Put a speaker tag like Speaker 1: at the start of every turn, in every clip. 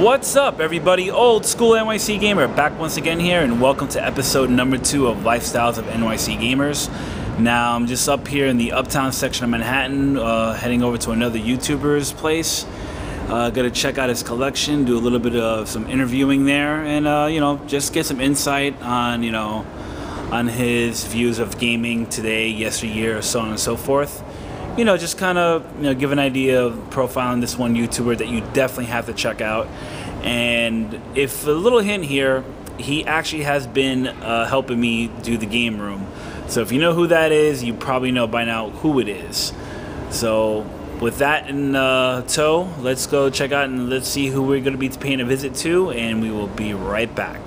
Speaker 1: What's up, everybody? Old School NYC Gamer back once again here, and welcome to episode number 2 of Lifestyles of NYC Gamers. Now, I'm just up here in the uptown section of Manhattan, heading over to another YouTuber's place. Gonna check out his collection, do a little bit of some interviewing there, and just get some insight on on his views of gaming today, yesteryear, so on and so forth. Just kind of give an idea of profiling this one YouTuber that you definitely have to check out. And if a little hint here, he actually has been helping me do the game room. So if you know who that is, you probably know by now who it is. So with that in tow, let's go check out and let's see who we're going to be paying a visit to, and we will be right back.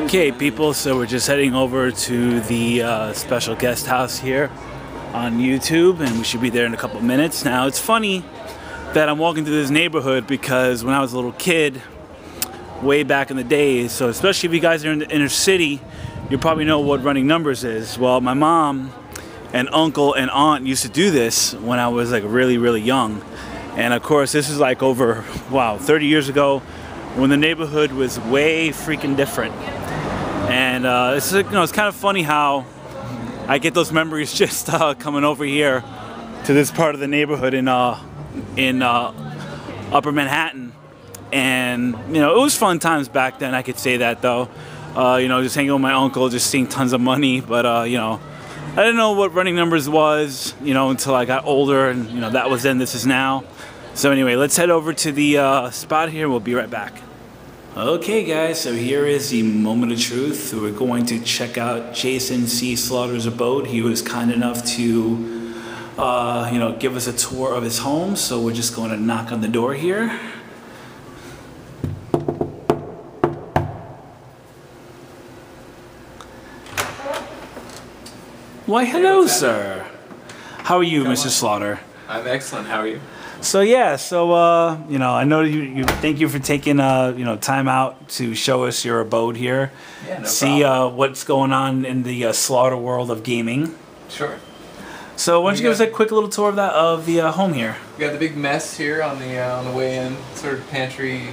Speaker 1: Okay, people, so we're just heading over to the special guest house here on YouTube, and we should be there in a couple minutes. Now, it's funny that I'm walking through this neighborhood because when I was a little kid, way back in the days, so especially if you guys are in the inner city, you probably know what running numbers is. Well, my mom and uncle and aunt used to do this when I was like really, really young. And of course, this is like over, wow, 30 years ago, when the neighborhood was way freaking different. And it's kind of funny how I get those memories just coming over here to this part of the neighborhood in Upper Manhattan. And it was fun times back then, I could say that though. Just hanging with my uncle, just seeing tons of money. But I didn't know what running numbers was, until I got older, and that was then, this is now. So anyway, let's head over to the spot here. We'll be right back. Okay, guys, so here is the moment of truth. We're going to check out Jason C. Slaughter's abode. He was kind enough to, give us a tour of his home. So we're just going to knock on the door here. Why, hello, sir. How are you, Mr. Slaughter?
Speaker 2: I'm excellent. How are you?
Speaker 1: So yeah, I know you. Thank you for taking time out to show us your abode here.
Speaker 2: Yeah, no
Speaker 1: See
Speaker 2: problem.
Speaker 1: What's going on in the Slaughter world of gaming.
Speaker 2: Sure.
Speaker 1: So why don't you give us a quick little tour of the home here?
Speaker 2: We got the big mess here on the way in, sort of pantry.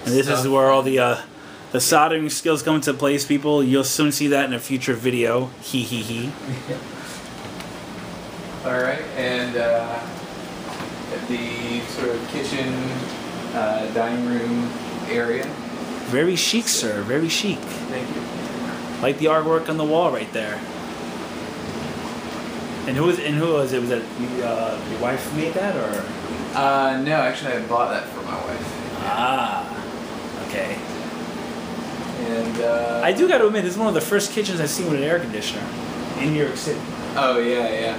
Speaker 1: And this is where all the soldering skills come into place, people. You'll soon see that in a future video. Hee hee hee.
Speaker 2: All right, and the sort of kitchen, dining room area.
Speaker 1: Very chic, sir. Very chic.
Speaker 2: Thank you.
Speaker 1: Like the artwork on the wall right there. And who was it? Was that your wife made that, or?
Speaker 2: No, actually, I bought that for my wife.
Speaker 1: Ah, okay.
Speaker 2: And
Speaker 1: I do got to admit, this is one of the first kitchens I've seen with an air conditioner in New York City.
Speaker 2: Oh yeah.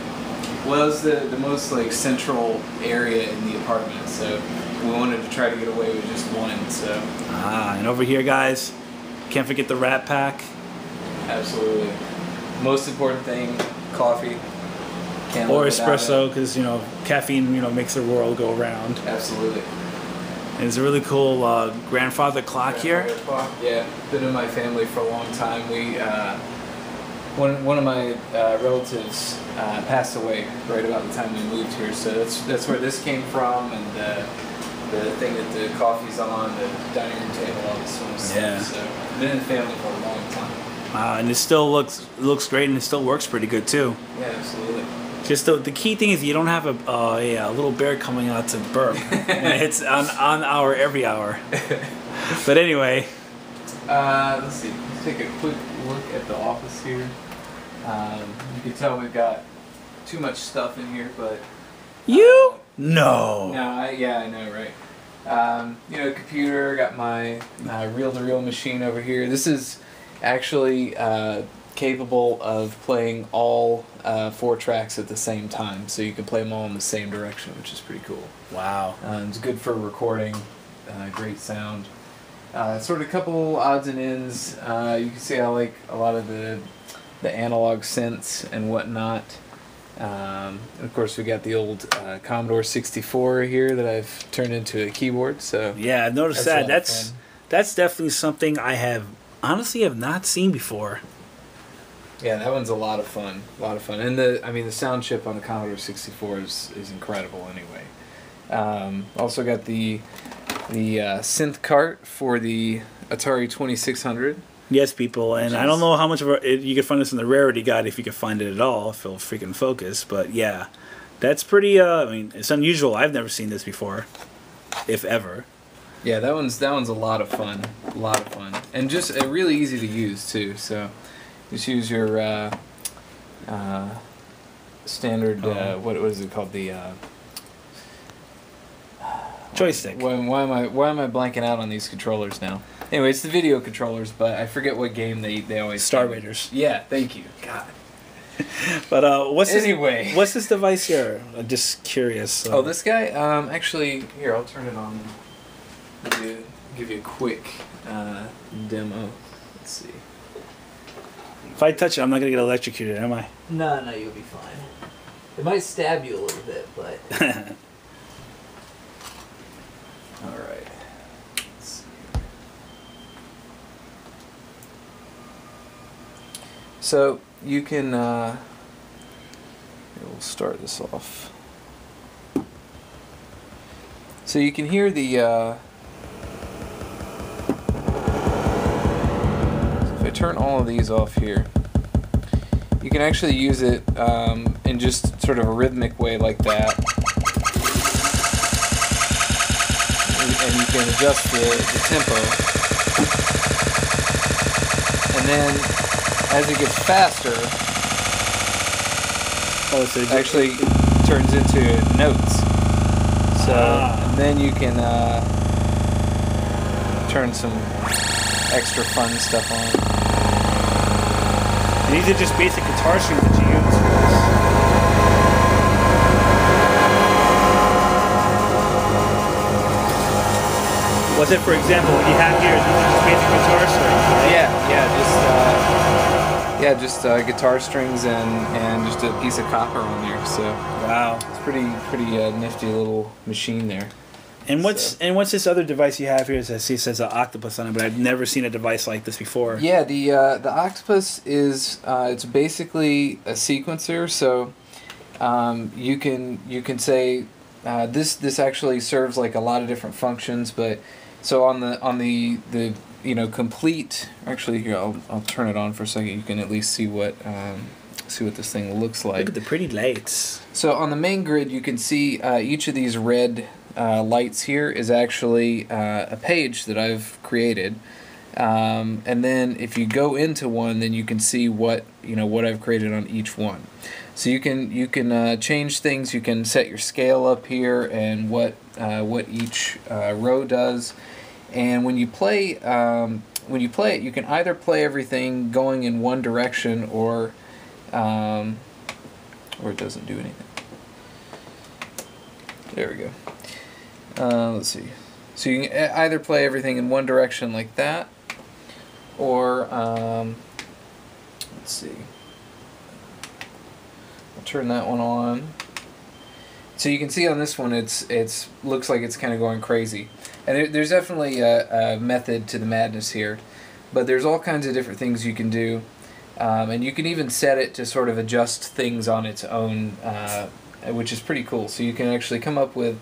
Speaker 2: Well, it's the most central area in the apartment, so we wanted to try to get away with just one. So.
Speaker 1: And over here, guys, can't forget the Rat Pack.
Speaker 2: Absolutely. Most important thing, coffee. Can't
Speaker 1: Or
Speaker 2: live without
Speaker 1: espresso, because caffeine makes the world go around.
Speaker 2: Absolutely.
Speaker 1: And it's a really cool grandfather clock here.
Speaker 2: Clock. Yeah, been in my family for a long time. We one of my relatives passed away right about the time we moved here, so that's where this came from, and the thing that the coffee's on, the dining room table, all this sort of stuff.
Speaker 1: Yeah.
Speaker 2: So been in the family for a long time.
Speaker 1: And it still looks great, and it still works pretty good too.
Speaker 2: Yeah, absolutely.
Speaker 1: Just the key thing is you don't have a little bear coming out to burp when it's on hour every hour. But anyway.
Speaker 2: Let's see. Let's take a quick look at the office here. You can tell we've got too much stuff in here, but
Speaker 1: No.
Speaker 2: Yeah, I know, right? Computer. Got my reel-to-reel machine over here. This is actually capable of playing all 4 tracks at the same time, so you can play them all in the same direction, which is pretty cool.
Speaker 1: Wow.
Speaker 2: It's good for recording. Great sound. Sort of a couple odds and ends. You can see I like a lot of the analog synths and whatnot. And of course, we got the old Commodore 64 here that I've turned into a keyboard. So
Speaker 1: yeah, I've noticed that. That's definitely something I have honestly have not seen before.
Speaker 2: Yeah, that one's a lot of fun. And the sound chip on the Commodore 64 is incredible. Anyway, also got the synth cart for the Atari 2600.
Speaker 1: Yes, people, and I don't know how much of you can find this in the rarity guide if you can find it at all. If it'll freaking focus, but yeah, that's pretty. I mean, it's unusual. I've never seen this before, if ever.
Speaker 2: Yeah, that one's a lot of fun. And just really easy to use too. So, just use your standard. What is it called? The
Speaker 1: joystick.
Speaker 2: Why am I blanking out on these controllers now? Anyway, it's the video controllers, but I forget what game they always.
Speaker 1: Star Raiders.
Speaker 2: Yeah, thank you. God.
Speaker 1: But what's
Speaker 2: what's
Speaker 1: this device here? I'm just curious.
Speaker 2: Oh, this guy. Actually, here, I'll turn it on. Give you a quick demo. Let's see.
Speaker 1: If I touch it, I'm not gonna get electrocuted, am I?
Speaker 2: No, you'll be fine. It might stab you a little bit, but. All right. Let's see. So you can. We'll start this off. So you can hear the. So if I turn all of these off here, you can actually use it in just sort of a rhythmic way like that. And you can adjust the tempo. And then, as it gets faster, so it actually turns into notes. So, and then you can turn some extra fun stuff on.
Speaker 1: And these are just basic guitar strings that you use for this. What's it, for example, what you have here is just basic guitar strings, right?
Speaker 2: Just guitar strings and just a piece of copper on there. So
Speaker 1: wow,
Speaker 2: it's pretty nifty little machine there.
Speaker 1: And what's this other device you have here? I see it says an octopus on it, but I've never seen a device like this before.
Speaker 2: Yeah, the octopus is it's basically a sequencer. So you can say this actually serves like a lot of different functions, but so on the complete. Actually, here I'll turn it on for a second. You can at least see what this thing looks like.
Speaker 1: Look at the pretty lights.
Speaker 2: So on the main grid, you can see each of these red lights here is actually a page that I've created, and then if you go into one, then you can see what I've created on each one. So you can change things. You can set your scale up here and what each row does. And when you play it, you can either play everything going in one direction or it doesn't do anything. There we go. Let's see. So you can either play everything in one direction like that, or let's see. I'll turn that one on. So you can see on this one, it's looks like it's kind of going crazy, and there's definitely a method to the madness here, but there's all kinds of different things you can do, and you can even set it to sort of adjust things on its own, which is pretty cool. So you can actually come up with.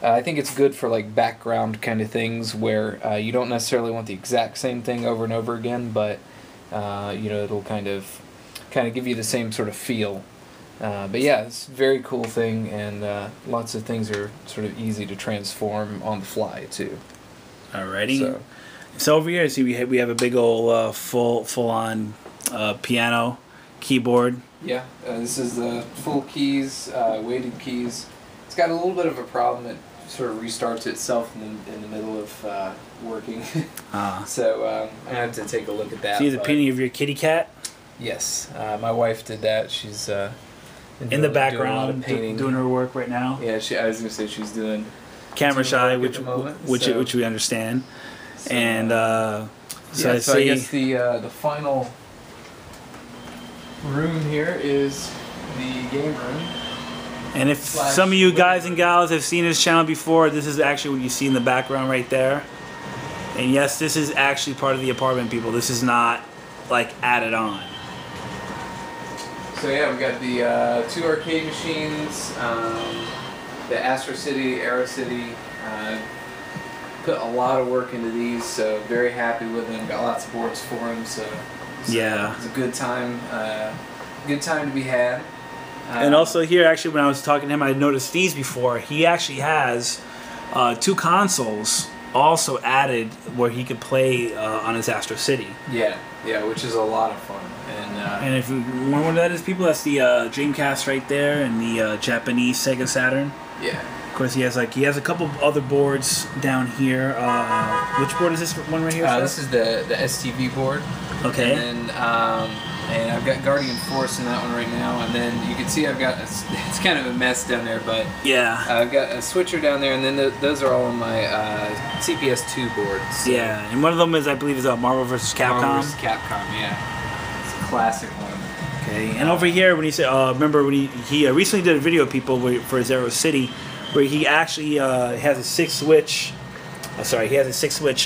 Speaker 2: I think it's good for like background kind of things where you don't necessarily want the exact same thing over and over again, but it'll kind of give you the same sort of feel. But yeah, it's a very cool thing, and lots of things are sort of easy to transform on the fly too.
Speaker 1: Alrighty. So over here, see we have a big old full on piano keyboard.
Speaker 2: Yeah, this is the full keys, weighted keys. It's got a little bit of a problem. It sort of restarts itself in the middle of working. So I have to take a look at that.
Speaker 1: See the painting of your kitty cat?
Speaker 2: Yes, my wife did that. She's
Speaker 1: in the background doing her work right now.
Speaker 2: Yeah, I was gonna say she's doing
Speaker 1: camera shy, which we understand. So I
Speaker 2: guess the final room here is the game room.
Speaker 1: And if some of you guys and gals have seen his channel before, this is actually what you see in the background right there. And yes, this is actually part of the apartment, people. This is not like added on.
Speaker 2: So yeah, we got the 2 arcade machines, the Astro City, Aero City. Put a lot of work into these, so very happy with them. Got lots of boards for them, so
Speaker 1: yeah,
Speaker 2: it's a good time to be had.
Speaker 1: And also here, actually, when I was talking to him, I noticed these before. He actually has 2 consoles also added where he could play on his Astro City.
Speaker 2: Yeah, which is a lot of fun.
Speaker 1: And if you wonder what that is, people, that's the Dreamcast right there and the Japanese Sega Saturn.
Speaker 2: Yeah.
Speaker 1: Of course, he has a couple of other boards down here. Which board is this one right here?
Speaker 2: This is the STV board.
Speaker 1: Okay.
Speaker 2: And then and I've got Guardian Force in that one right now. And then you can see I've got it's kind of a mess down there, but
Speaker 1: yeah,
Speaker 2: I've got a switcher down there, and then those are all on my CPS2 boards. So.
Speaker 1: Yeah, and one of them is, I believe, is Marvel vs. Capcom.
Speaker 2: Marvel vs. Capcom, yeah. It's a classic one.
Speaker 1: Okay, and over here, when he said, remember when he recently did a video, people, for his Aero City, where he actually has a 6-switch. He has a 6-switch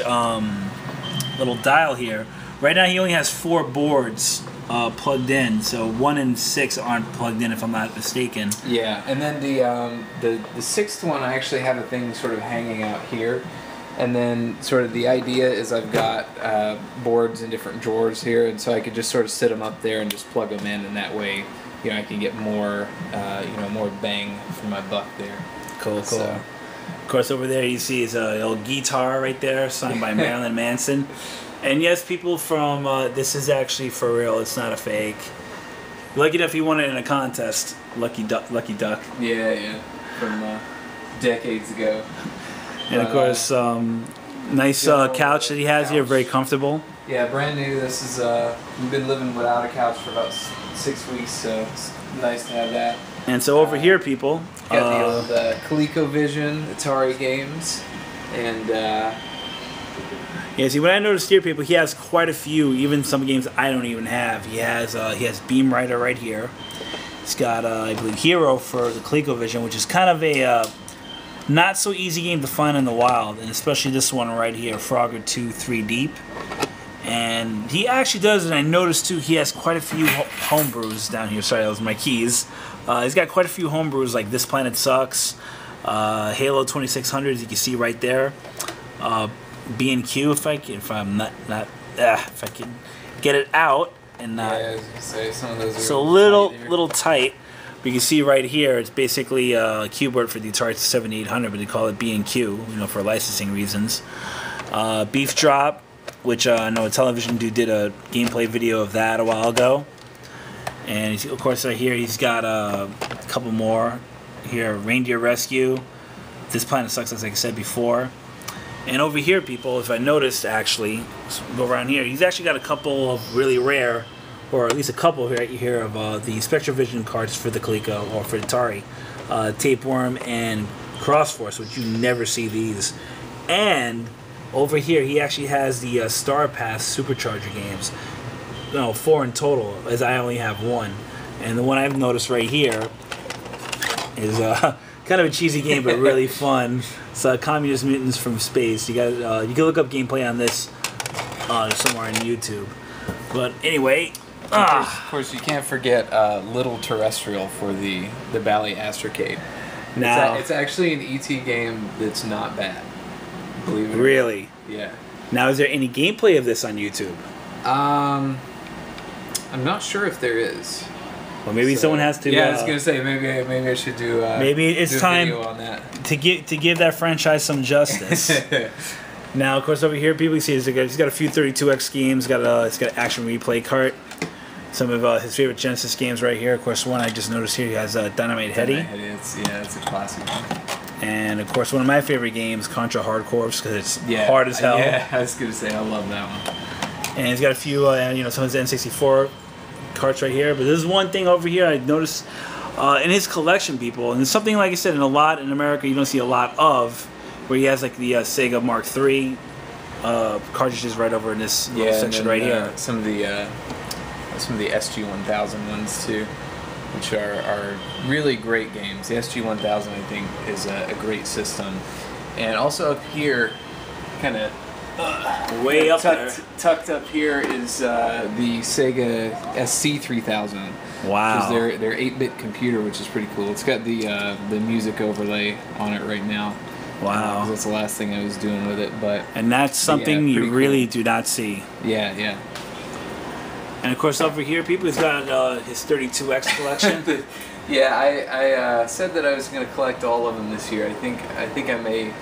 Speaker 1: little dial here. Right now, he only has 4 boards plugged in, so 1 and 6 aren't plugged in, if I'm not mistaken.
Speaker 2: Yeah, and then the 6th one, I actually have a thing sort of hanging out here. And then sort of the idea is I've got boards in different drawers here, and so I could just sort of sit them up there and just plug them in, and that way, you know, I can get more, more bang for my buck there.
Speaker 1: Cool.
Speaker 2: So.
Speaker 1: Of course, over there you see his old guitar right there, signed by Marilyn Manson. And yes, people, from this is actually for real. It's not a fake. Lucky enough, he won it in a contest. Lucky duck.
Speaker 2: Yeah, from decades ago.
Speaker 1: And of course, nice couch that he has here, very comfortable.
Speaker 2: Yeah, brand new. This is we've been living without a couch for about 6 weeks, so it's nice to have that.
Speaker 1: And so over here, people,
Speaker 2: got the old ColecoVision Atari games, and
Speaker 1: yeah. See, what I noticed here, people, he has quite a few, even some games I don't even have. He has Beam Rider right here. He's got I believe Hero for the ColecoVision, which is kind of a not so easy game to find in the wild, and especially this one right here, Frogger 2 3 Deep. And he actually does, and I noticed too, he has quite a few homebrews down here. Sorry, that was my keys. He's got quite a few homebrews like This Planet Sucks, Halo 2600, as you can see right there. B&Q, if I can get it out and not.
Speaker 2: Yeah, I was gonna say some of those are
Speaker 1: it's a little tight. But you can see right here, it's basically a keyboard for the Atari 7800, but they call it B&Q, for licensing reasons. Beef Drop, which I know a television dude did a gameplay video of that a while ago. And of course right here he's got a couple more here. Reindeer Rescue, This Planet Sucks, as I said before. And over here, people, if I noticed, actually, go around here, he's actually got a couple of really rare, or at least a couple right here of the SpectraVision cards for the Coleco, or for Atari. Tapeworm and Crossforce, which you never see these. And over here, he actually has the Star Pass Supercharger games. No, 4 in total, as I only have 1. And the one I've noticed right here is kind of a cheesy game, but really fun. It's Communist Mutants from Space. You can look up gameplay on this somewhere on YouTube. But anyway,
Speaker 2: of course, you can't forget Little Terrestrial for the Bally Astrocade.
Speaker 1: Now
Speaker 2: it's actually an ET game that's not bad. Believe it.
Speaker 1: Really?
Speaker 2: Yeah.
Speaker 1: Now, is there any gameplay of this on YouTube?
Speaker 2: I'm not sure if there is.
Speaker 1: Well, maybe someone has to.
Speaker 2: Yeah, I was gonna say maybe I should do.
Speaker 1: Maybe it's
Speaker 2: do a
Speaker 1: time
Speaker 2: video on that.
Speaker 1: to give that franchise some justice. Now, of course, over here, people see he's got a few 32X games. It's got an action replay cart. Some of his favorite Genesis games right here. Of course, one I just noticed here, he has Dynamite Headdy.
Speaker 2: It's a classic one.
Speaker 1: And of course, one of my favorite games, Contra Hard Corps, because it's hard as hell.
Speaker 2: Yeah, I was gonna say I love that one.
Speaker 1: And he's got a few, some of his N64 carts right here. But there's one thing over here I noticed in his collection, people, and it's something, like I said, in America you don't see a lot of, where he has like the Sega Mark III cartridges right over in this little section right here.
Speaker 2: Some of the some of the SG-1000 ones too, which are really great games. The SG-1000, I think, is a great system. And also up here, kind of
Speaker 1: way up there,
Speaker 2: tucked up here is the Sega SC-3000.
Speaker 1: Wow.
Speaker 2: Which is their 8-bit computer, which is pretty cool. It's got the music overlay on it right now.
Speaker 1: Wow.
Speaker 2: That's the last thing I was doing with it,
Speaker 1: and that's something you really do not see.
Speaker 2: Yeah, yeah.
Speaker 1: And of course, over here, people, he's got his 32X collection.
Speaker 2: Yeah, I said that I was going to collect all of them this year. I think I may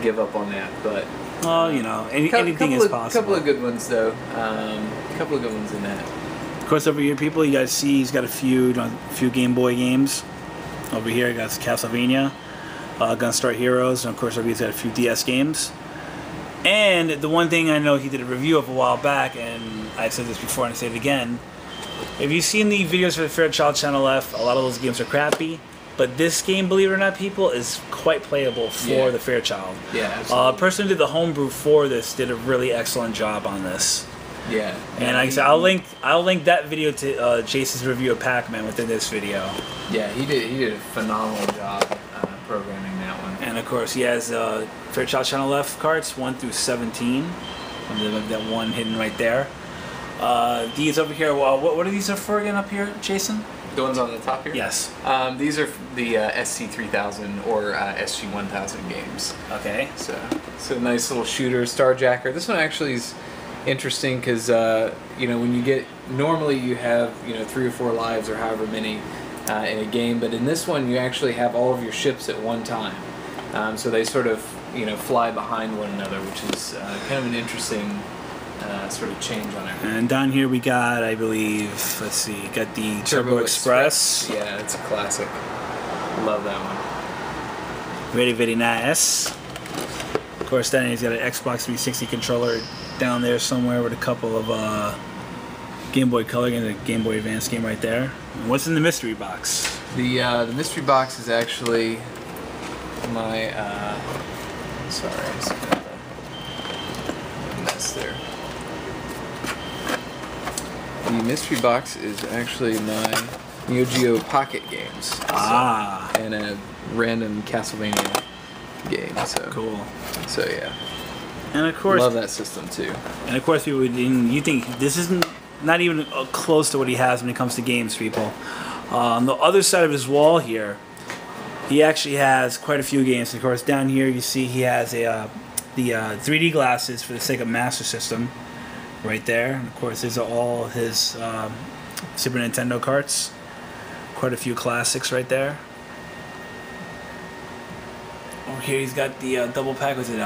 Speaker 2: give up on that, but
Speaker 1: well, you know, anything is possible.
Speaker 2: A couple of good ones though. A couple of good ones in that.
Speaker 1: Of course, over here, people, you guys see he's got a few Game Boy games. Over here, he got Castlevania, Gunstar Heroes, and of course, over here, he's got a few DS games. And the one thing I know he did a review of a while back, and I said this before and I say it again. If you've seen the videos for the Fairchild Channel F, a lot of those games are crappy. But this game, believe it or not, people, is quite playable for the Fairchild.
Speaker 2: Yeah, absolutely.
Speaker 1: Person who did the homebrew for this did a really excellent job on this.
Speaker 2: Yeah.
Speaker 1: And like I said, I'll link that video to Jason's review of Pac-Man within this video.
Speaker 2: Yeah, he did a phenomenal job programming that one.
Speaker 1: And of course, he has Fairchild Channel F carts 1 through 17. And that one hidden right there. These over here, well, what are these for again up here, Jason?
Speaker 2: The ones on the top here?
Speaker 1: Yes.
Speaker 2: These are the SC-3000 or SG-1000 games.
Speaker 1: Okay.
Speaker 2: So nice little shooter, Starjacker. This one actually is interesting because you know, when you get, normally you have, you know, 3 or 4 lives or however many in a game, but in this one you actually have all of your ships at one time. So they sort of, you know, fly behind one another, which is kind of an interesting sort of change on it.
Speaker 1: And down here we got, I believe, let's see, got the Turbo Express.
Speaker 2: Yeah, it's a classic. Love that one.
Speaker 1: Very, very nice. Of course, then he's got an Xbox 360 controller down there somewhere with a couple of Game Boy Color and a Game Boy Advance game right there. And what's in the mystery box?
Speaker 2: The mystery box is actually my sorry, I just got a mess there. The mystery box is actually my Neo Geo Pocket games. And a random Castlevania game. So
Speaker 1: cool.
Speaker 2: So yeah.
Speaker 1: And of course,
Speaker 2: love that system too.
Speaker 1: And of course, you think this isn't not even close to what he has when it comes to games, people. On the other side of his wall here, he actually has quite a few games. Of course, down here you see he has the 3D glasses for the Sega Master System, right there. And of course, these are all his Super Nintendo carts. Quite a few classics right there. Over here, he's got the double pack. Was it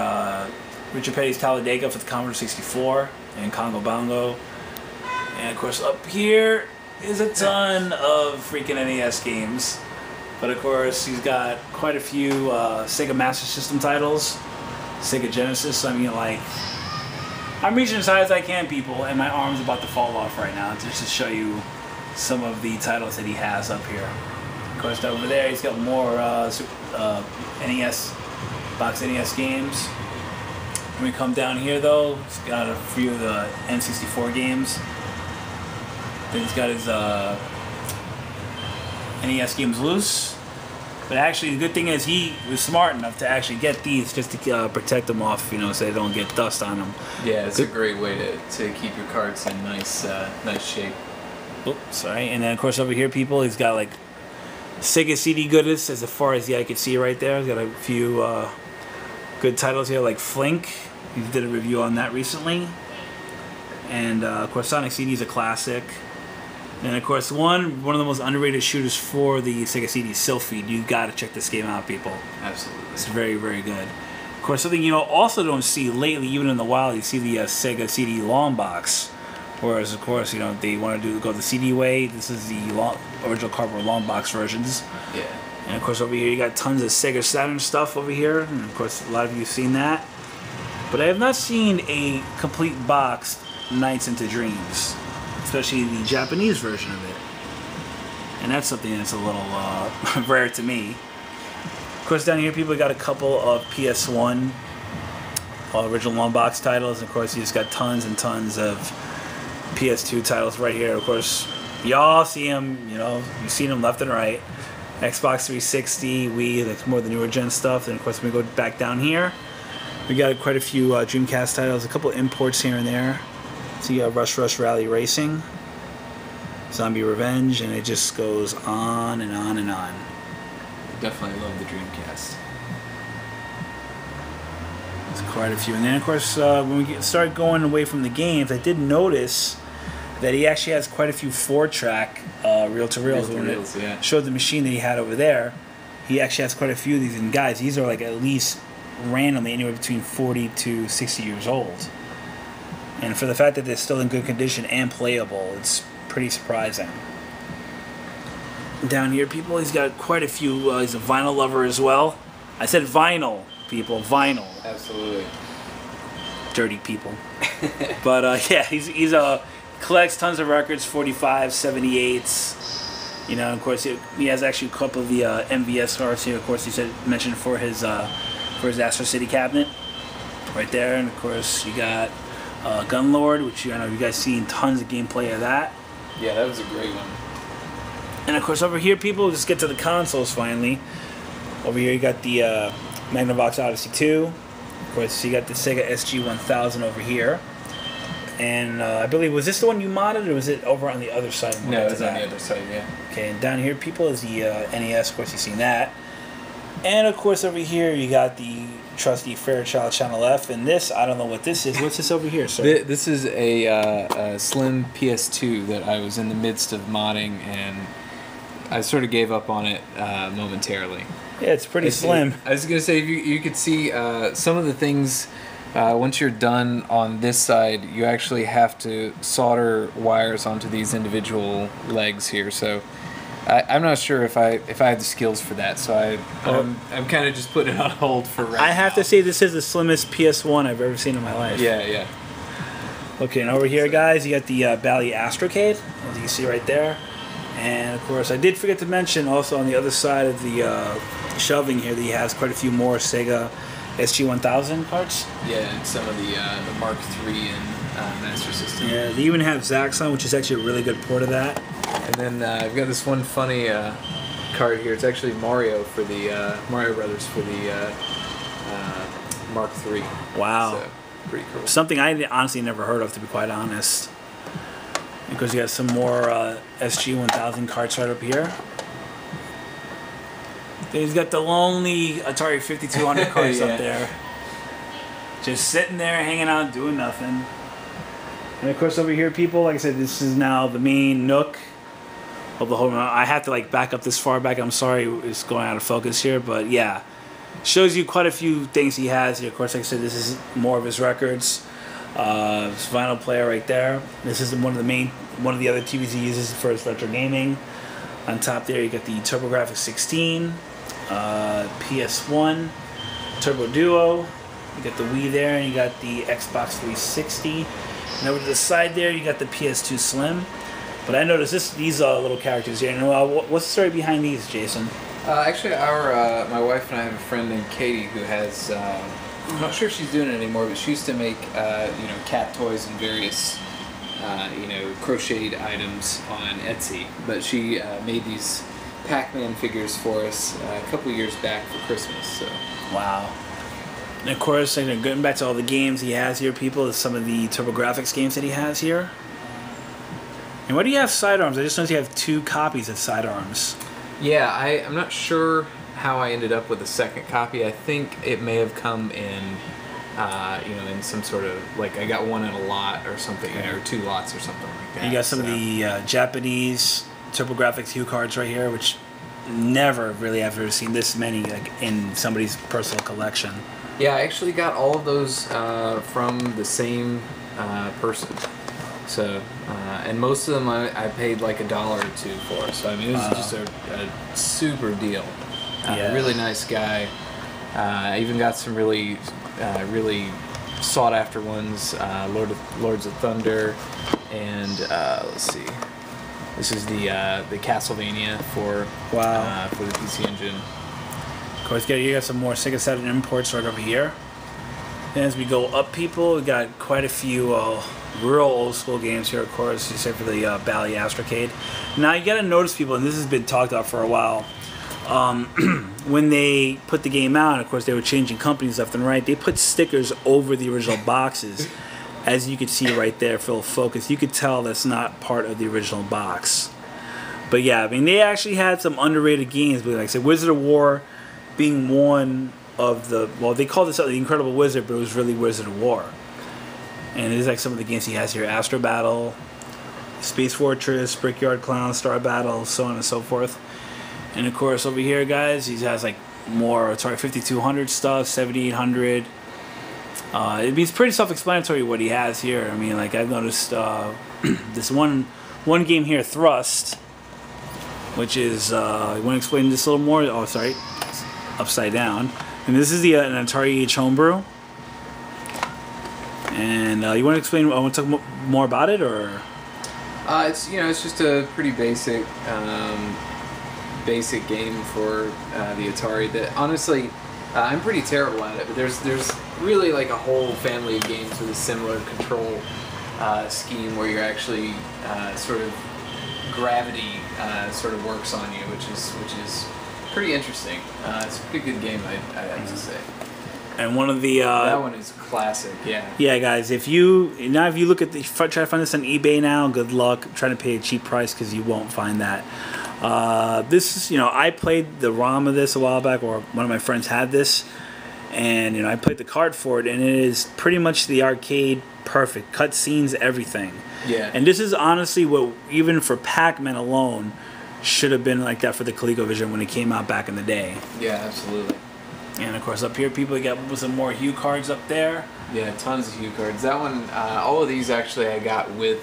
Speaker 1: Richard Petty's Talladega for the Commodore 64 and Congo Bongo? And of course, up here is a ton of freaking NES games. But of course, he's got quite a few Sega Master System titles, Sega Genesis. I mean, like, I'm reaching as high as I can, people, and my arm's about to fall off right now, just to show you some of the titles that he has up here. Of course, over there, he's got more NES, box NES games. When we come down here, though, he's got a few of the N64 games. Then he's got his NES games loose. But actually, the good thing is he was smart enough to actually get these just to protect them off, you know, so they don't get dust on them.
Speaker 2: Yeah, it's a great way to keep your cards in nice shape.
Speaker 1: Oops, sorry. And then, of course, over here, people, he's got, like, Sega CD goodness as far as the eye could see right there. He's got a few good titles here, like Flink. He did a review on that recently. And, of course, Sonic CD is a classic. And, of course, one of the most underrated shooters for the Sega CD, Sylphid. You've got to check this game out, people.
Speaker 2: Absolutely.
Speaker 1: It's very, very good. Of course, something you also don't see lately, even in the wild, you see the Sega CD long box. Whereas, of course, you know, they want to go the CD way. This is the original cardboard long box versions.
Speaker 2: Yeah.
Speaker 1: And, of course, over here you got tons of Sega Saturn stuff over here. And, of course, a lot of you have seen that. But I have not seen a complete box Nights into Dreams. Especially the Japanese version of it. And that's something that's a little rare to me. Of course, down here people got a couple of PS1 original long box titles. And of course, you just got tons and tons of PS2 titles right here. Of course, y'all see them, you know, you've seen them left and right. Xbox 360, Wii, that's more the newer gen stuff. Then of course we go back down here. We got quite a few Dreamcast titles, a couple imports here and there. So you got Rush Rally Racing, Zombie Revenge, and it just goes on and on and on.
Speaker 2: Definitely love the Dreamcast.
Speaker 1: There's quite a few. And then of course when we start going away from the games, I did notice that he actually has quite a few 4-track reel-to-reels.
Speaker 2: Yeah.
Speaker 1: Showed the machine that he had over there. He actually has quite a few of these. And guys, these are like at least randomly anywhere between 40 to 60 years old. And for the fact that they're still in good condition and playable, it's pretty surprising. Down here, people, he's got quite a few. He's a vinyl lover as well. I said vinyl, people, vinyl.
Speaker 2: Absolutely.
Speaker 1: Dirty people. But yeah, he's a collects tons of records, 45s, 78s. You know, of course, he has actually a couple of the MVS cards here. Of course, he mentioned for his Astro City cabinet, right there. And of course, you got Gunlord, which I know you guys seen tons of gameplay of that.
Speaker 2: Yeah, that was a great one.
Speaker 1: And of course, over here, people, just get to the consoles finally. Over here, you got the Magnavox Odyssey 2. Of course, you got the Sega SG-1000 over here. And I believe, was this the one you modded, or was it over on the other side?
Speaker 2: No, it was on the other side, yeah.
Speaker 1: Okay, and down here, people, is the NES. Of course, you've seen that. And of course, over here, you got the trusty Fairchild Channel F. And this, I don't know what this is. What's this over here, sir?
Speaker 2: This is a slim PS2 that I was in the midst of modding, and I sort of gave up on it momentarily.
Speaker 1: Yeah, it's pretty slim.
Speaker 2: I was going to say, if you could see some of the things, once you're done on this side, you actually have to solder wires onto these individual legs here. So I'm not sure if I had the skills for that. So I'm kind of just putting it on hold for right now.
Speaker 1: I have to say, this is the slimmest PS1 I've ever seen in my life.
Speaker 2: Yeah, yeah.
Speaker 1: Okay, and over here, guys, you got the Bally Astrocade, as you can see right there. And of course, I did forget to mention also on the other side of the shelving here that he has quite a few more Sega SG-1000 cards.
Speaker 2: Yeah, and some of the Mark III and Master System.
Speaker 1: Yeah, they even have Zaxxon, which is actually a really good port of that.
Speaker 2: And then I've got this one funny card here. It's actually Mario for the Mario Brothers for the Mark III.
Speaker 1: Wow,
Speaker 2: so, pretty cool.
Speaker 1: Something I honestly never heard of, to be quite honest. Because you got some more SG-1000 cards right up here. Then he's got the lonely Atari 5200 cards
Speaker 2: yeah.
Speaker 1: up there. Just sitting there, hanging out, doing nothing. And of course over here, people, like I said, this is now the main nook of the whole room. I have to like back up this far back. I'm sorry it's going out of focus here, but yeah. Shows you quite a few things he has here. Of course, like I said, this is more of his records. His vinyl player right there. This is one of the other TVs he uses for his retro gaming. On top there, you got the TurboGrafx 16, PS1, Turbo Duo. You got the Wii there, and you got the Xbox 360. And over to the side there, you got the PS2 Slim. But I noticed these little characters here. And what's the story behind these, Jason?
Speaker 2: Actually, my wife and I have a friend named Katie who has. I'm not sure if she's doing it anymore, but she used to make cat toys and various crocheted items on Etsy. But she made these Pac-Man figures for us a couple years back for Christmas. So.
Speaker 1: Wow. And of course, going back to all the games he has here, people, is some of the TurboGrafx games that he has here. And why do you have sidearms? I just noticed you have 2 copies of sidearms.
Speaker 2: Yeah, I'm not sure how I ended up with a second copy. I think it may have come in, in some sort of, like, I got one in a lot or something, or 2 lots or something like that.
Speaker 1: You got some of the Japanese TurboGrafx Hue cards right here, which never really have ever seen this many like in somebody's personal collection.
Speaker 2: Yeah, I actually got all of those from the same person. So, and most of them I paid like $1 or $2 for. So I mean, it was just a super deal. Really nice guy. I even got some really sought after ones. Lords of Thunder, and let's see. This is the Castlevania for the PC Engine.
Speaker 1: Of course, you got some more Sega Saturn imports right over here. And as we go up, people, we got quite a few real old school games here, of course, except for the Bally Astrocade. Now you got to notice, people, and this has been talked about for a while. When they put the game out, of course, they were changing companies left and right. They put stickers over the original boxes, as you can see right there, full focus. You could tell that's not part of the original box. But yeah, I mean, they actually had some underrated games. But like I said, Wizard of War being one of the, well, they called this the Incredible Wizard, but it was really Wizard of War. And it is like some of the games he has here: Astro Battle, Space Fortress, Brickyard Clown, Star Battle, so on and so forth. And of course, over here, guys, he has like more Atari 5200 stuff, 7800. It's pretty self-explanatory what he has here. I mean, like I've noticed this one game here, Thrust, which is you want to explain this a little more? Oh, sorry, upside down. And this is the an Atari Age homebrew. And you want to explain? I want to talk more about it, or?
Speaker 2: It's it's just a pretty basic game for the Atari. That honestly, I'm pretty terrible at it. But there's really like a whole family of games with a similar control scheme where you're actually sort of gravity sort of works on you, which is pretty interesting. It's a pretty good game, I have to say.
Speaker 1: And one of the
Speaker 2: that one is classic, yeah.
Speaker 1: Yeah, guys. If you look at try to find this on eBay now, good luck trying to pay a cheap price because you won't find that. This is I played the ROM of this a while back, or one of my friends had this, and I played the card for it, and it is pretty much the arcade perfect cutscenes, everything.
Speaker 2: Yeah.
Speaker 1: And this is honestly what even for Pac-Man alone should have been like that for the ColecoVision when it came out back in the day.
Speaker 2: Yeah, absolutely.
Speaker 1: And of course, up here, people got some more Hue cards up there.
Speaker 2: Yeah, tons of Hue cards. That one, all of these actually, I got with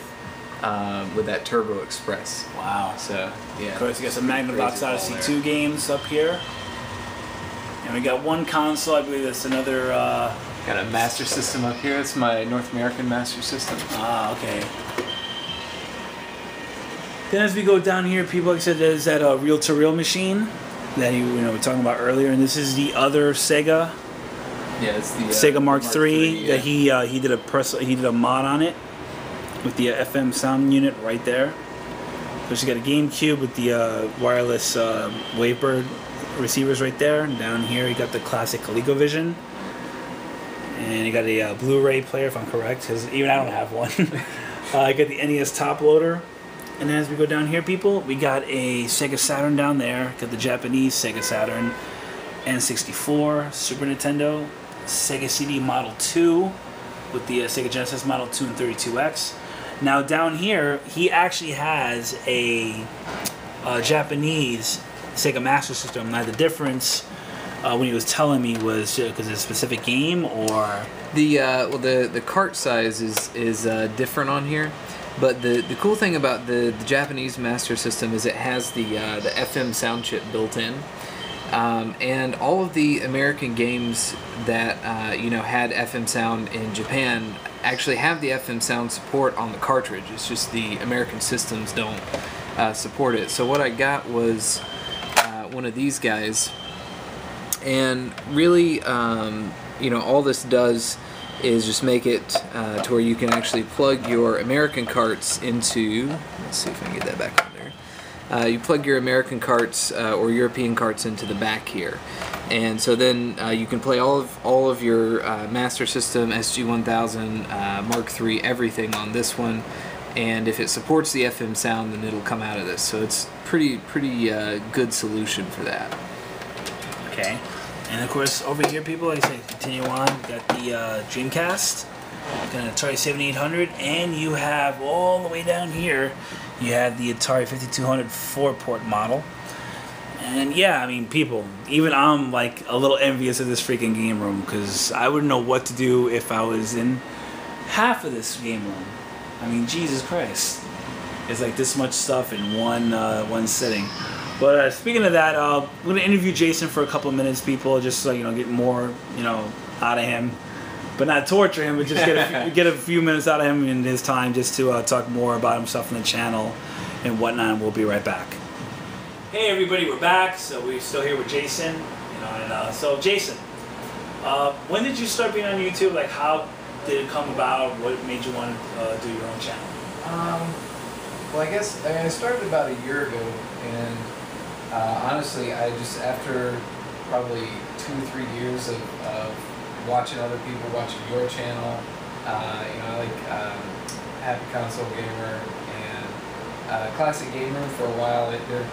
Speaker 2: that Turbo Express.
Speaker 1: Wow.
Speaker 2: So yeah.
Speaker 1: Of course, you got some Magnavox Odyssey 2 games up here, and we got one console. I believe that's another.
Speaker 2: Got a Master System up here. It's my North American Master System.
Speaker 1: Ah, okay. Then as we go down here, people, like I said, there's that reel-to-reel machine that we were talking about earlier, and this is the other Sega.
Speaker 2: Yeah, it's the
Speaker 1: Sega Mark III
Speaker 2: yeah.
Speaker 1: that he did a mod on it with the FM sound unit right there. So she got a GameCube with the wireless Wavebird receivers right there. And down here, you got the classic ColecoVision, and you got a Blu-ray player, if I'm correct, because even I don't have one. I got the NES top loader. And as we go down here, people, we got a Sega Saturn down there. Got the Japanese Sega Saturn, N64, Super Nintendo, Sega CD Model 2 with the Sega Genesis Model 2 and 32X. Now down here, he actually has a Japanese Sega Master System. Now the difference when he was telling me was because it's a specific game, or
Speaker 2: the cart size is different on here. But the cool thing about the Japanese Master System is it has the FM sound chip built in, and all of the American games that had FM sound in Japan actually have the FM sound support on the cartridge. It's just the American systems don't support it. So what I got was one of these guys, and really, all this does is just make it to where you can actually plug your American carts into, let's see if I can get that back on there. You plug your American carts or European carts into the back here, and so then you can play all of your Master System, SG-1000, Mark III, everything on this one. And if it supports the FM sound, then it'll come out of this. So it's pretty good solution for that.
Speaker 1: okay. And of course, over here, people, like I said, continue on. We got the Dreamcast, got an Atari 7800, and you have all the way down here, you have the Atari 5200 4-port model. And yeah, I mean, people, even I'm like a little envious of this freaking game room, because I wouldn't know what to do if I was in half of this game room. I mean, Jesus Christ, it's like this much stuff in one sitting. But speaking of that, I'm going to interview Jason for a couple of minutes, people, just so get more, out of him. But not torture him, but just get a few minutes out of him in his time just to talk more about himself on the channel and whatnot, and we'll be right back. Hey everybody, we're back. So we're still here with Jason. So Jason, when did you start being on YouTube? Like how did it come about? What made you want to do your own channel?
Speaker 2: Well, I guess I started about a year ago, and honestly, I just after probably 2 or 3 years of watching other people, watching your channel, I like Happy Console Gamer and Classic Gamer for a while. They're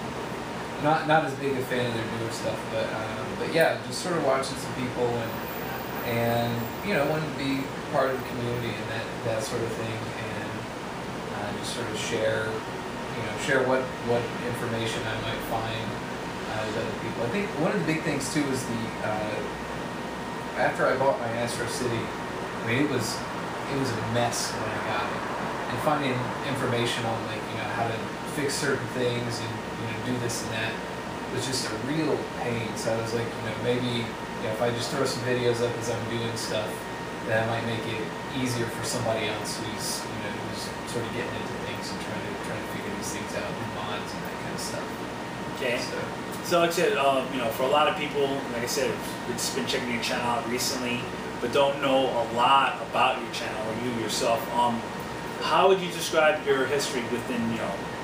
Speaker 2: not as big a fan of their newer stuff, but yeah, just sort of watching some people and wanting to be part of the community and that sort of thing, and just sort of share what information I might find with other people. I think one of the big things too is after I bought my Astro City, I mean it was a mess when I got it, and finding information on how to fix certain things and do this and that was just a real pain. So I was like, maybe if I just throw some videos up as I'm doing stuff, that might make it easier for somebody else who's sort of getting into things and trying to figure these things out, do mods and that kind of stuff.
Speaker 1: Okay. So like I said, for a lot of people, like I said, we've just been checking your channel out recently, but don't know a lot about your channel or you yourself. How would you describe your history within,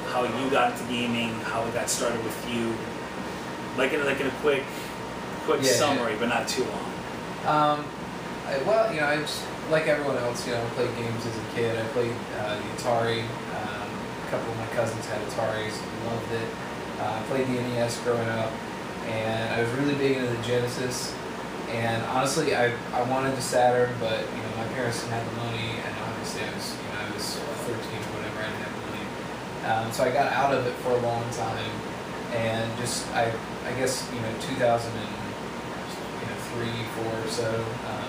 Speaker 1: how you got into gaming, how it got started with you, like in a quick summary, but not too long.
Speaker 2: I just, like everyone else, I played games as a kid. I played the Atari. A couple of my cousins had Ataris, loved it. I played the N.Y.C growing up, and I was really big into the Genesis. And honestly, I wanted the Saturn, but my parents didn't have the money, and obviously I was 13 or whatever, I didn't have the money. So I got out of it for a long time, and just I guess 2003, 4 or so,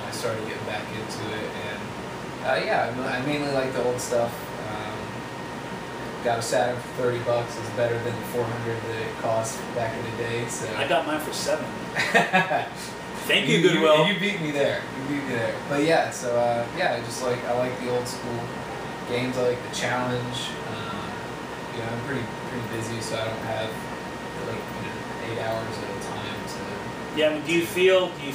Speaker 2: I started getting back into it, and I mainly like the old stuff. Got a Saturn for $30. It's better than the $400 that it cost back in the day. So
Speaker 1: I got mine for $7. Thank you, Goodwill.
Speaker 2: You beat me there. But yeah, so I like the old school games. I like the challenge. I'm pretty busy, so I don't have 8 hours at a time to.
Speaker 1: Yeah, I mean, do you feel the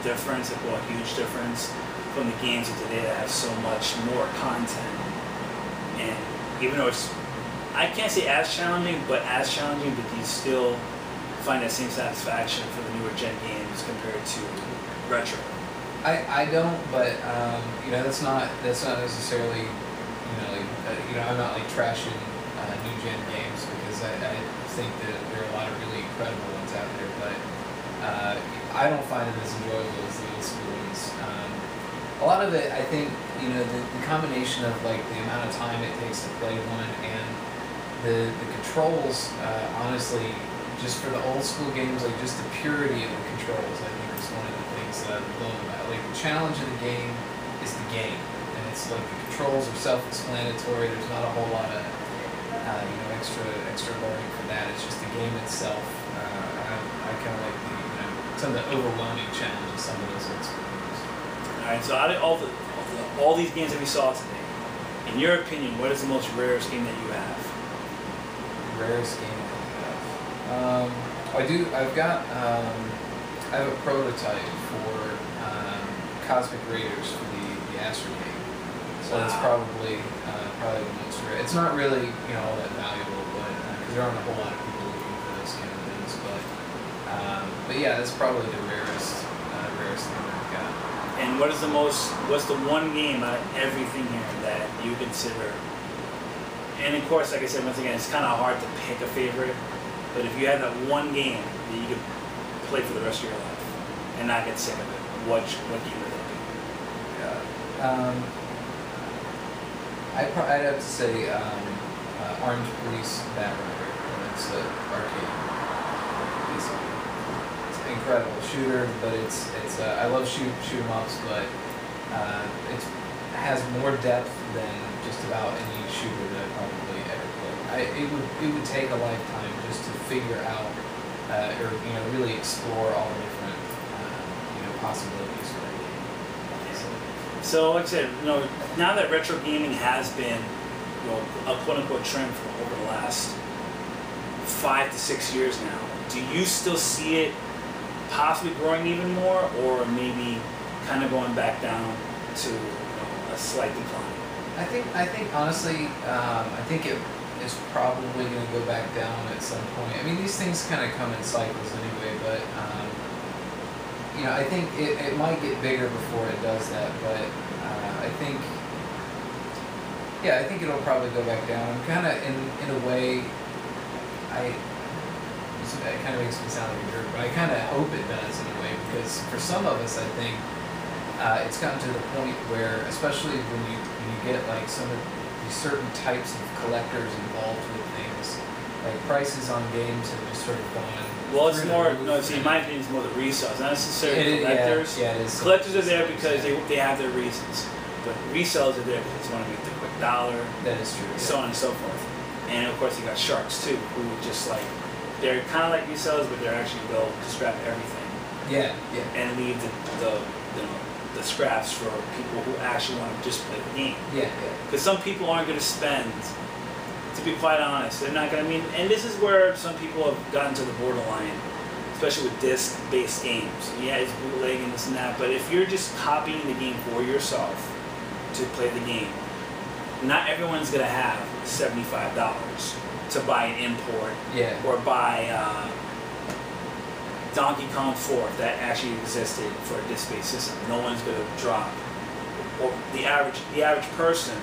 Speaker 1: difference, a huge difference from the games of today that have so much more content? And even though I can't say as challenging, but do you still find that same satisfaction for the newer gen games compared to retro?
Speaker 2: I don't, but that's not necessarily I'm not trashing new gen games, because I think that there are a lot of really incredible ones out there, but I don't find it as enjoyable as the old school ones. A lot of it, I think, the combination of the amount of time it takes to play one and the controls, honestly, just for the old school games, just the purity of the controls, I think is one of the things that I love about it. The challenge of the game is the game, and it's the controls are self-explanatory. There's not a whole lot of extra learning for that. It's just the game itself. I kind of like some of the overwhelming challenges some of those old school games.
Speaker 1: All right, so out of all these games that we saw today, in your opinion, what is the most rarest game that you have?
Speaker 2: Rarest game that you have? I have a prototype for Cosmic Raiders for the Astro game. So that's probably the most rare. It's not really all that valuable, but because there aren't a whole lot of people looking for those kind of things. But yeah, that's probably the rarest thing I've got.
Speaker 1: And what's the one game out of everything here that you consider? And of course, like I said, once again, it's kind of hard to pick a favorite. But if you had that one game that you could play for the rest of your life and not get sick of it, what game would that be?
Speaker 2: I'd have to say Armed Police Batrider. It's an arcade. It's an incredible shooter, but it's I love shoot 'em ups, but it has more depth than just about any shooter that I've probably ever played. It would take a lifetime just to figure out or really explore all the different possibilities for that game.
Speaker 1: So like I said, now that retro gaming has been a quote-unquote trend for over the last 5 to 6 years now, do you still see it possibly growing even more, or maybe kind of going back down to a slight decline.
Speaker 2: I think honestly, I think it is probably going to go back down at some point. I mean, these things kind of come in cycles anyway, but I think it might get bigger before it does that. But I think it'll probably go back down. I'm kind of in a way, it kind of makes me sound like a jerk, but I kind of hope it does in a way, because for some of us, I think it's gotten to the point where, especially when you get like some of these certain types of collectors involved with things, like prices on games have just sort of gone.
Speaker 1: Well, it's more, in my opinion, it's more the resales, not necessarily collectors.
Speaker 2: Yeah, it is.
Speaker 1: Collectors are there because they have their reasons, but resellers are there because they want to make the quick dollar.
Speaker 2: That is true.
Speaker 1: So on and so forth. And of course, you got sharks too, who just like, they're kind of like resellers, but they're actually go to scrap everything.
Speaker 2: Yeah.
Speaker 1: And leave the scraps for people who actually want to just play the game.
Speaker 2: Yeah.
Speaker 1: Because some people aren't going to spend. To be quite honest, they're not going to. And this is where some people have gotten to the borderline, especially with disc-based games. Yeah, it's bootleg and this and that, but if you're just copying the game for yourself to play the game, not everyone's going to have $75 to buy an import or buy Donkey Kong 4 that actually existed for a disc-based system. No one's going to drop. Or the average person,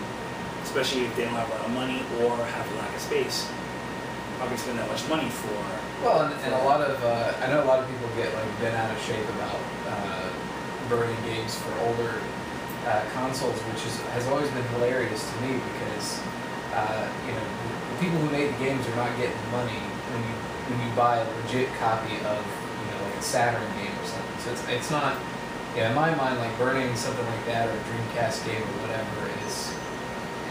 Speaker 1: especially if they don't have a lot of money or have a lack of space, probably spend that much money for.
Speaker 2: Well, and a lot of I know a lot of people get like bent out of shape about burning games for older consoles, which has always been hilarious to me, because the people who made the games are not getting money when you buy a legit copy of like a Saturn game or something. So it's not, in my mind, like burning something like that or a Dreamcast game or whatever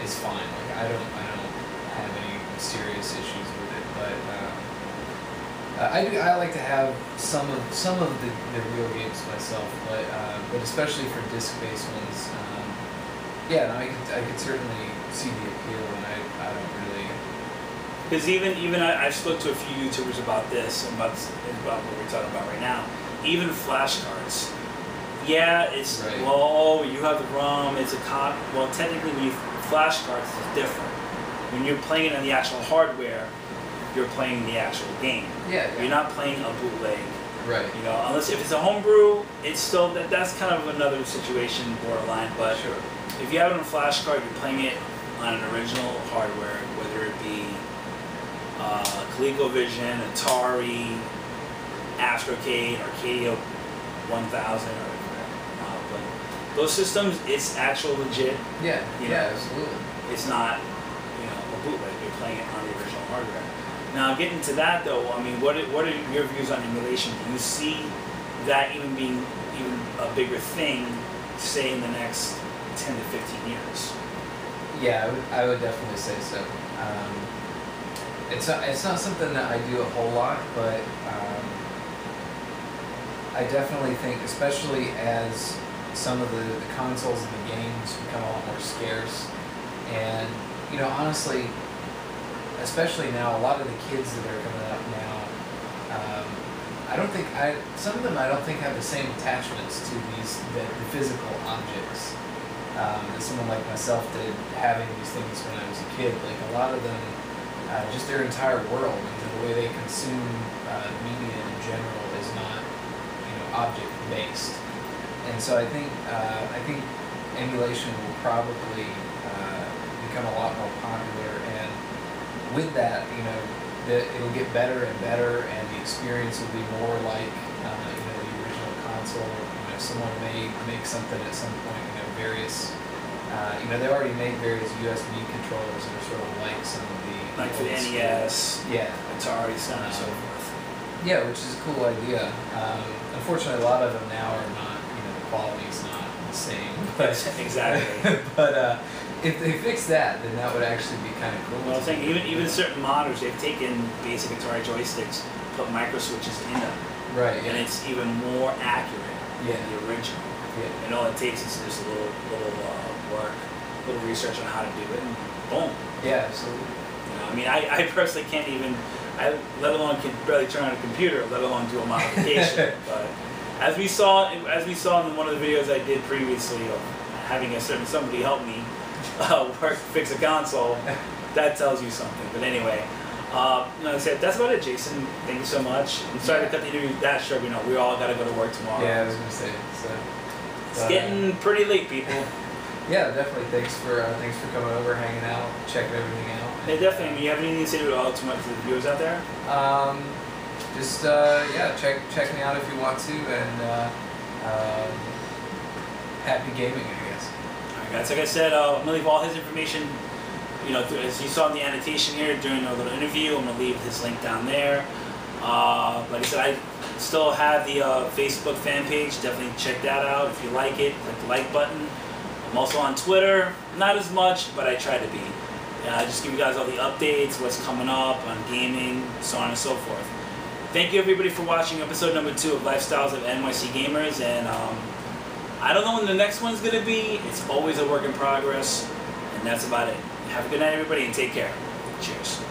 Speaker 2: is fine. Like I don't have any serious issues with it, but I like to have some of the real games myself, but especially for disc-based ones, I could certainly see the appeal, and I don't really.
Speaker 1: Because even I've spoke to a few YouTubers about this, about what we're talking about right now. Even flashcards. Yeah, it's
Speaker 2: right.
Speaker 1: Well, you have the ROM. It's a copy. Well, technically, when you flashcards is different. When you're playing it on the actual hardware, you're playing the actual game.
Speaker 2: Yeah.
Speaker 1: You're not playing a bootleg.
Speaker 2: Right.
Speaker 1: Unless if it's a homebrew, it's still that's kind of another situation, borderline. But
Speaker 2: sure.
Speaker 1: If you have it on a flashcard, you're playing it on an original hardware, whether it be ColecoVision, Atari, Astrocade, Arcadia 1000, but those systems, it's actual legit.
Speaker 2: Yeah. Absolutely.
Speaker 1: It's not, a bootleg. You're playing it on the original hardware. Now, getting to that though, what are your views on emulation? Do you see that even being a bigger thing, say in the next 10 to 15 years?
Speaker 2: Yeah, I would definitely say so. It's not something that I do a whole lot, but I definitely think, especially as some of the consoles and the games become a lot more scarce, and honestly, especially now, a lot of the kids that are coming up now, some of them I don't think have the same attachments to the physical objects that someone like myself did, having these things when I was a kid. Like a lot of them, just their entire world and the way they consume media in general is not, object based. And so I think emulation will probably become a lot more popular, and with that, it'll get better and better, and the experience will be more like the original console. Someone may make something at some point, various. They already make various USB controllers that are sort of like some of the
Speaker 1: for the NES, Atari, so on and so forth.
Speaker 2: Yeah, which is a cool idea. Unfortunately, a lot of them now are not. The quality is not the same. But,
Speaker 1: exactly.
Speaker 2: But if they fix that, then that would actually be kind of cool.
Speaker 1: Well, I was saying even certain modders, they've taken basic Atari joysticks, put micro switches in them,
Speaker 2: right?
Speaker 1: And it's even more accurate than the original.
Speaker 2: Yeah.
Speaker 1: And all it takes is just a little work, a little research on how to do it, and boom.
Speaker 2: Yeah, absolutely.
Speaker 1: I personally can't even, let alone can barely turn on a computer, let alone do a modification. But as we saw in one of the videos I did previously of having a certain somebody help me fix a console, that tells you something. But anyway, like I said, that's about it, Jason. Thank you so much. I'm sorry to cut the interview that short. We all got to go to work tomorrow.
Speaker 2: Yeah, I was gonna say.
Speaker 1: It's getting pretty late, people.
Speaker 2: Yeah, definitely. Thanks for coming over, hanging out, checking everything out.
Speaker 1: Yeah, definitely. I mean, you have anything to say to the viewers out there?
Speaker 2: Just check me out if you want to, and happy gaming, I guess.
Speaker 1: Alright, guys. Like I said, I'm gonna leave all his information. As you saw in the annotation here during our little interview, I'm gonna leave his link down there. Like I said, I still have the Facebook fan page. Definitely check that out if you like it. Click the like button. I'm also on Twitter, not as much, but I try to be. Just give you guys all the updates, what's coming up on gaming, so on and so forth. Thank you everybody for watching episode number 2 of Lifestyles of N.Y.C Gamers, and I don't know when the next one's going to be. It's always a work in progress, and that's about it. Have a good night everybody, and take care. Cheers.